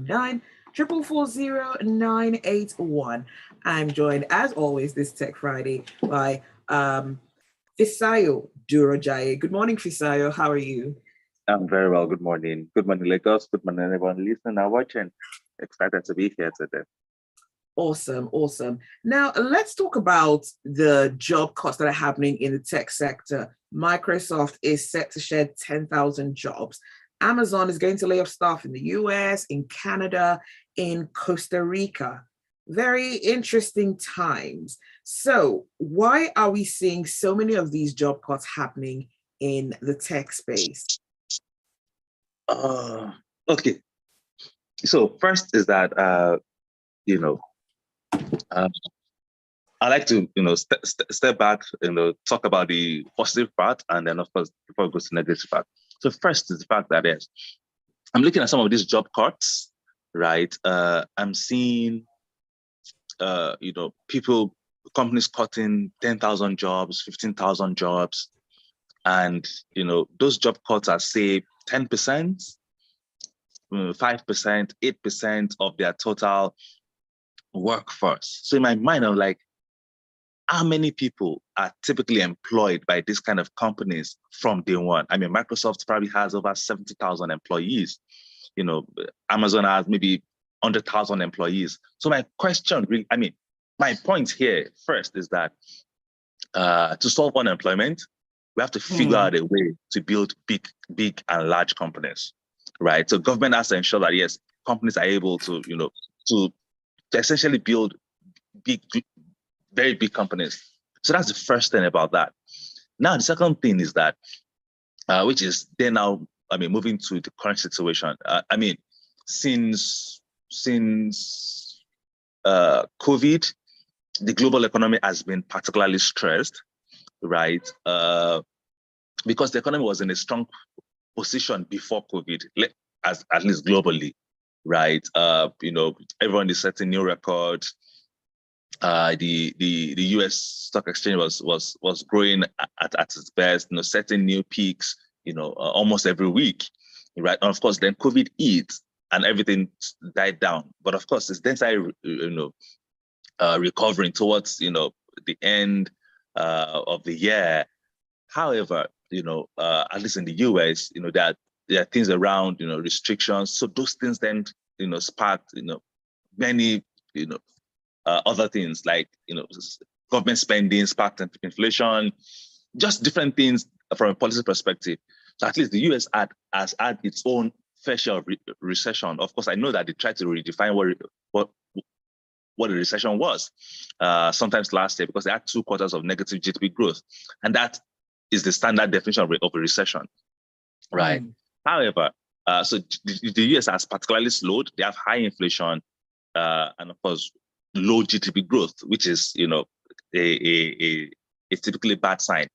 019-440-981. I'm joined, as always, this Tech Friday by Fisayo Durojaye. Good morning, Fisayo. How are you? I'm very well. Good morning. Good morning, Lagos. Good morning, everyone listening and watching. Excited to be here today. Awesome, awesome. Now, let's talk about the job cuts that are happening in the tech sector. Microsoft is set to shed 10,000 jobs. Amazon is going to lay off staff in the US, in Canada, in Costa Rica. Very interesting times. So, why are we seeing so many of these job cuts happening in the tech space? Okay. So first is that I like to step back, talk about the positive part, and then of course before we go to the negative part. So first is the fact that yes, I'm looking at some of these job cuts, right? I'm seeing companies cutting 10,000 jobs, 15,000 jobs, and those job cuts are say 10%, 5%, 8% of their total workforce. So in my mind, I'm like, how many people are typically employed by this kind of companies from day one? I mean, Microsoft probably has over 70,000 employees. Amazon has maybe 100,000 employees. So my question really, my point here first is that to solve unemployment, we have to figure out a way to build big and large companies, right? So government has to ensure that yes, companies are able to, to essentially build very big companies. So that's the first thing about that. Now, the second thing is that, which is then now, moving to the current situation. Since COVID, the global economy has been particularly stressed, right? Because the economy was in a strong position before COVID, at least globally, right? Everyone is setting new records. The US stock exchange was growing at its best, setting new peaks, almost every week, right? And of course, then COVID hit and everything died down. But of course, it's then started, recovering towards, the end of the year. However, at least in the US, there are things around, restrictions. So those things then, sparked, many, other things like, government spending, sparked inflation, just different things from a policy perspective. So at least the US has had its own fair share of recession. Of course, I know that they tried to redefine what a recession was sometimes last year, because they had 2 quarters of negative GDP growth. And that is the standard definition of a recession, right? However, so the US has particularly slowed. They have high inflation and of course, low GDP growth, which is, a typically bad sign.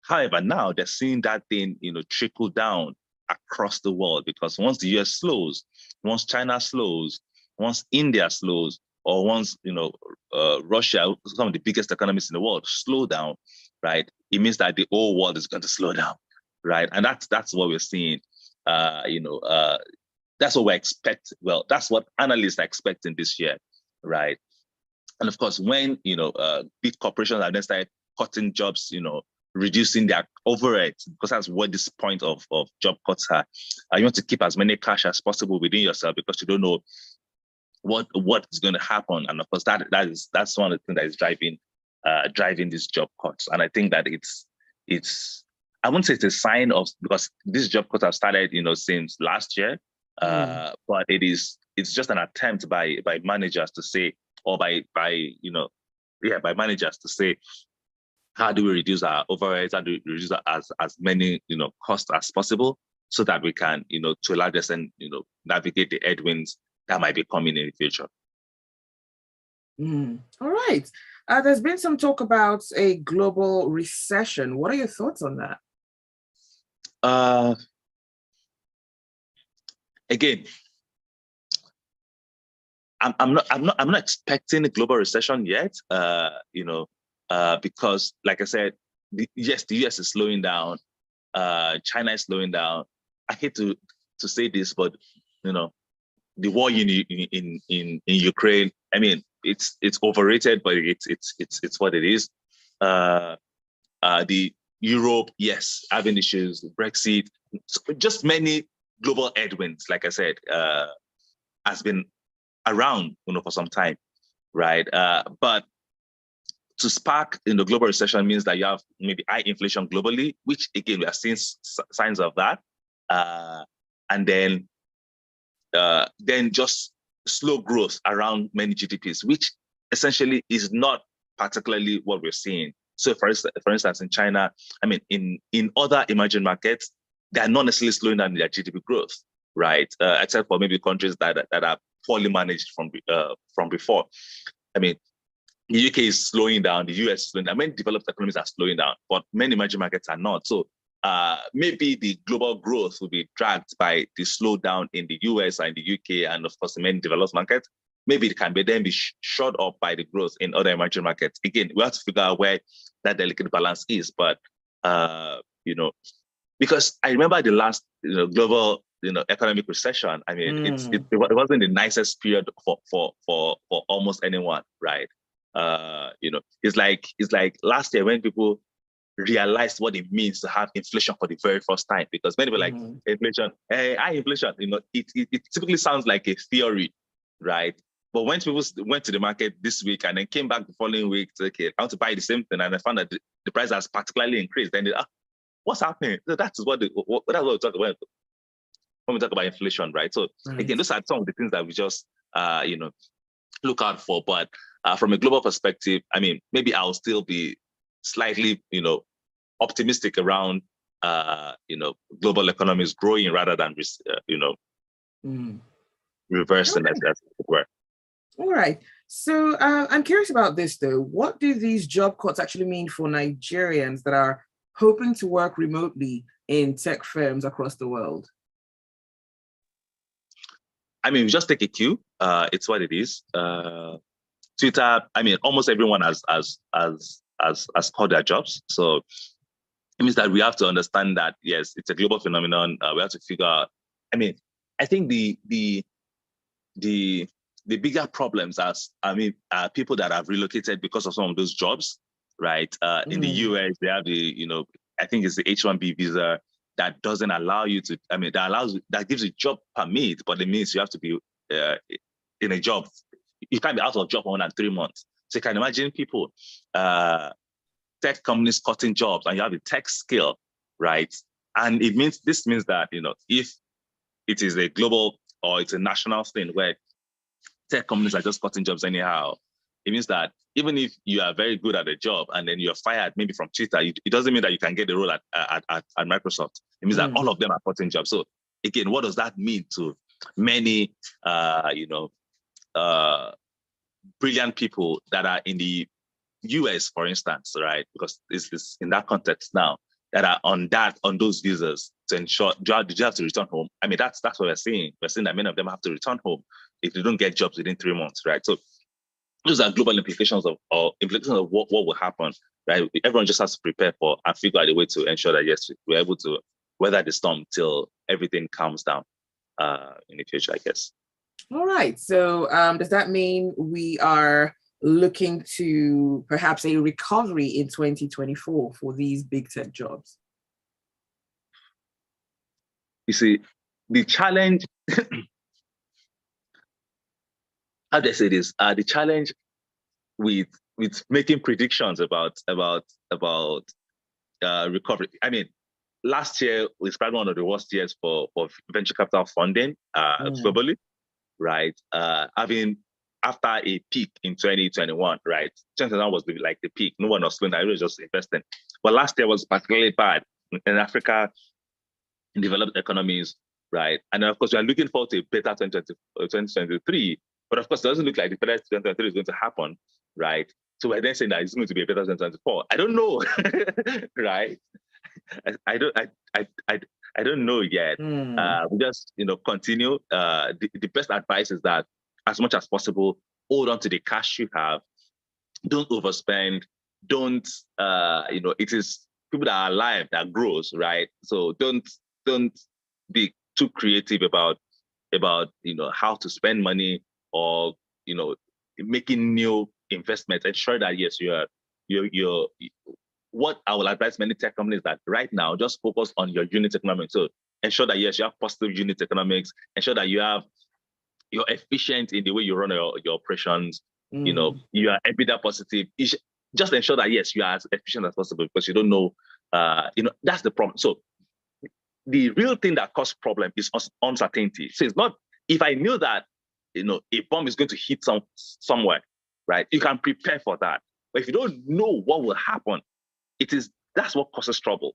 However, now they're seeing that thing, trickle down across the world, because once the US slows, once China slows, once India slows, or once, Russia, some of the biggest economies in the world, slow down, right? It means that the whole world is going to slow down, right? And that's what we're seeing. That's what we expect. Well, that's what analysts are expecting this year, right? And of course, when big corporations have then started cutting jobs, reducing their overheads, because that's what this point of job cuts are. You want to keep as many cash as possible within yourself, because you don't know what is going to happen. And of course, that's one of the things that is driving these job cuts. And I think that it's I wouldn't say it's a sign of, because these job cuts have started, since last year, but it's just an attempt by managers to say, or by managers to say, how do we reduce our overheads? How do we reduce as many costs as possible, so that we can to a large extent navigate the headwinds that might be coming in the future. All right. There's been some talk about a global recession. What are your thoughts on that? Again, I'm not expecting a global recession yet. Because like I said, the US is slowing down, China is slowing down. I hate to say this, but the war in Ukraine. I mean, it's overrated, but it's what it is. The Europe, yes, having issues, Brexit, just many global headwinds. Like I said, has been around, for some time, right? But to spark in the global recession means that you have maybe high inflation globally, which again we are seeing signs of that, and then just slow growth around many GDPs, which essentially is not particularly what we're seeing. So, for instance, in China, I mean, in other emerging markets, they are not necessarily slowing down their GDP growth, right? Except for maybe countries that are poorly managed from before. I mean, the UK is slowing down, the US is slowing down. Many developed economies are slowing down, but many emerging markets are not. So maybe the global growth will be dragged by the slowdown in the US and the UK, and of course, in many developed markets. Maybe it can then be shot up by the growth in other emerging markets. Again, we have to figure out where that delicate balance is. But because I remember the last global economic recession. I mean, it wasn't the nicest period for almost anyone, right? It's like last year when people realized what it means to have inflation for the very first time, because many were like, inflation, high inflation, it typically sounds like a theory, right? But when people went to the market this week and then came back the following week to, okay, I want to buy the same thing, and I found that the price has particularly increased, then what's happening? So that's what we talk about when we talk about inflation, right? So again, those are some of the things that we just look out for. But from a global perspective, I mean, maybe I'll still be slightly, optimistic around, global economies growing rather than, reversing as it were. All right. So I'm curious about this, though. What do these job cuts actually mean for Nigerians that are hoping to work remotely in tech firms across the world? I mean, just take a cue. It's what it is. Twitter, I mean, almost everyone has called their jobs. So it means that we have to understand that, yes, it's a global phenomenon. We have to figure out, I mean, I think the bigger problems are people that have relocated because of some of those jobs, right? In the US, they have I think it's the H-1B visa that doesn't allow you to, I mean, that gives you job permit, but it means you have to be in a job. You can't be out of job for more than 3 months. So you can imagine people, tech companies cutting jobs, and you have a tech skill, right? And this means that, if it is a global or it's a national thing where tech companies are just cutting jobs anyhow, it means that even if you are very good at a job and then you're fired maybe from Twitter, it doesn't mean that you can get a role at Microsoft. It means that all of them are cutting jobs. So again, what does that mean to many, brilliant people that are in the US, for instance, right? Because this is in that context now, that are on those visas to ensure, did you have to return home? I mean, that's what we're seeing. We're seeing that many of them have to return home if they don't get jobs within 3 months, right? So those are global implications of what will happen, right? Everyone just has to prepare for and figure out a way to ensure that, yes, we're able to weather the storm till everything calms down in the future, I guess. All right. So does that mean we are looking to perhaps a recovery in 2024 for these big tech jobs? You see, the challenge, how do I say this? The challenge with making predictions about recovery. I mean, last year was probably one of the worst years for venture capital funding globally, right? After a peak in 2021, right? 2021 was like the peak. No one was doing that. It was just investing. But last year was particularly bad in Africa, in developed economies, right? And then, of course, we are looking forward to a better 2023. But of course, it doesn't look like the better 2023 is going to happen, right? So we're then saying that it's going to be a better 2024. I don't know, right? I don't know yet. We just continue. The best advice is that as much as possible, hold on to the cash you have. Don't overspend. Don't it is people that are alive that grows, right? So don't be too creative about about, how to spend money, or, making new investments. Ensure that, yes, you're what I will advise many tech companies that right now, just focus on your unit economics. So ensure that, yes, you have positive unit economics. Ensure that you're efficient in the way you run your operations. You are EBITDA positive. Just ensure that, yes, you are as efficient as possible, because you don't know, that's the problem. So the real thing that causes problem is uncertainty. So it's not, if I knew that, a bomb is going to hit somewhere, right? You can prepare for that. But if you don't know what will happen, that's what causes trouble,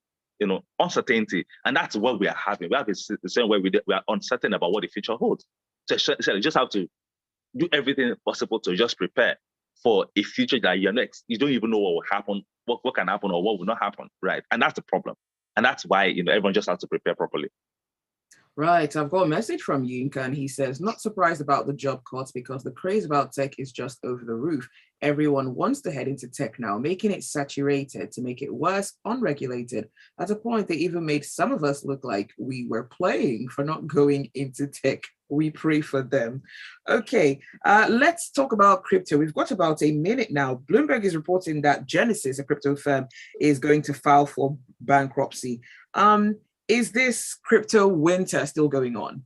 uncertainty. And that's what we are having. We have the same way we are uncertain about what the future holds. So you just have to do everything possible to just prepare for a future that you don't even know what will happen, what can happen, or what will not happen, right? And that's the problem. And that's why, everyone just has to prepare properly. Right. I've got a message from Yinka, and he says, not surprised about the job cuts because the craze about tech is just over the roof. Everyone wants to head into tech now, making it saturated. To make it worse, unregulated. At a point, they even made some of us look like we were playing for not going into tech. We pray for them. Okay, let's talk about crypto. We've got about a minute now. Bloomberg is reporting that Genesis, a crypto firm, is going to file for bankruptcy. Is this crypto winter still going on?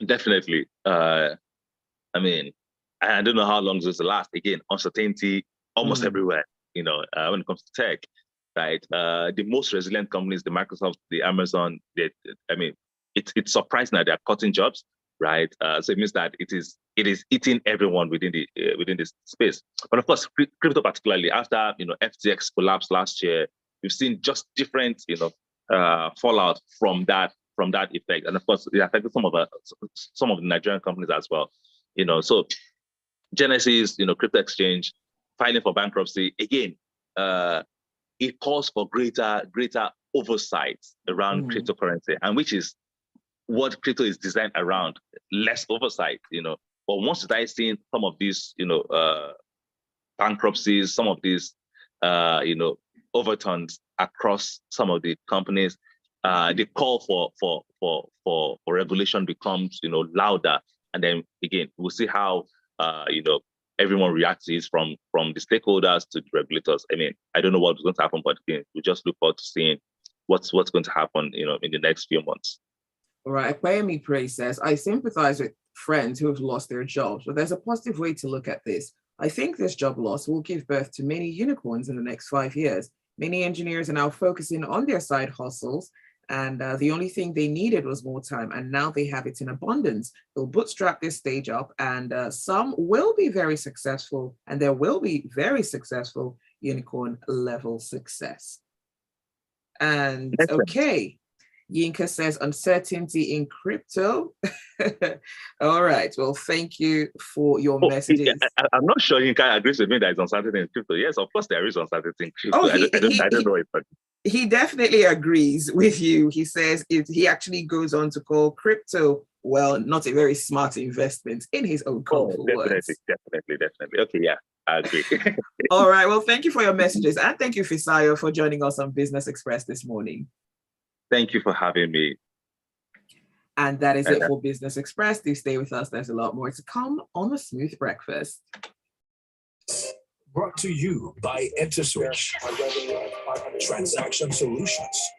Definitely. I don't know how long this will last. Again, uncertainty almost everywhere, when it comes to tech, right? The most resilient companies, the Microsoft, the Amazon, it's surprising that they're cutting jobs, right? So it means that it is eating everyone within this space. But of course, crypto particularly, after, FTX collapsed last year, we've seen just different, fallout from that effect, and of course it affected some of the Nigerian companies as well. So Genesis, crypto exchange, filing for bankruptcy again. It calls for greater oversight around cryptocurrency, and which is what crypto is designed around: less oversight. But once you start seeing some of these, bankruptcies, some of these, overturns across some of the companies, the call for regulation becomes, louder. And then again, we'll see how, everyone reacts to it, from the stakeholders to the regulators. I don't know what's going to happen, but again, we just look forward to seeing what's going to happen, in the next few months. All right. Kwame Pray says, I sympathize with friends who have lost their jobs, but there's a positive way to look at this. I think this job loss will give birth to many unicorns in the next 5 years. Many engineers are now focusing on their side hustles, and the only thing they needed was more time, and now they have it in abundance. They'll bootstrap this stage up, and some will be very successful, and there will be very successful unicorn level success. And okay, Yinka says uncertainty in crypto. All right. Well, thank you for your messages. I'm not sure Yinka agrees with me that it's uncertainty in crypto. Yes, of course there is uncertainty in crypto. I don't know it, but he definitely agrees with you. He says he actually goes on to call crypto, well, not a very smart investment in his own colorful words. Definitely. Okay, yeah, I agree. All right. Well, thank you for your messages, and thank you, Fisayo, for joining us on Business Express this morning. Thank you for having me. And that is it for Business Express. Do stay with us. There's a lot more to come on the Smooth Breakfast. Brought to you by EnterSwitch. Transaction Solutions.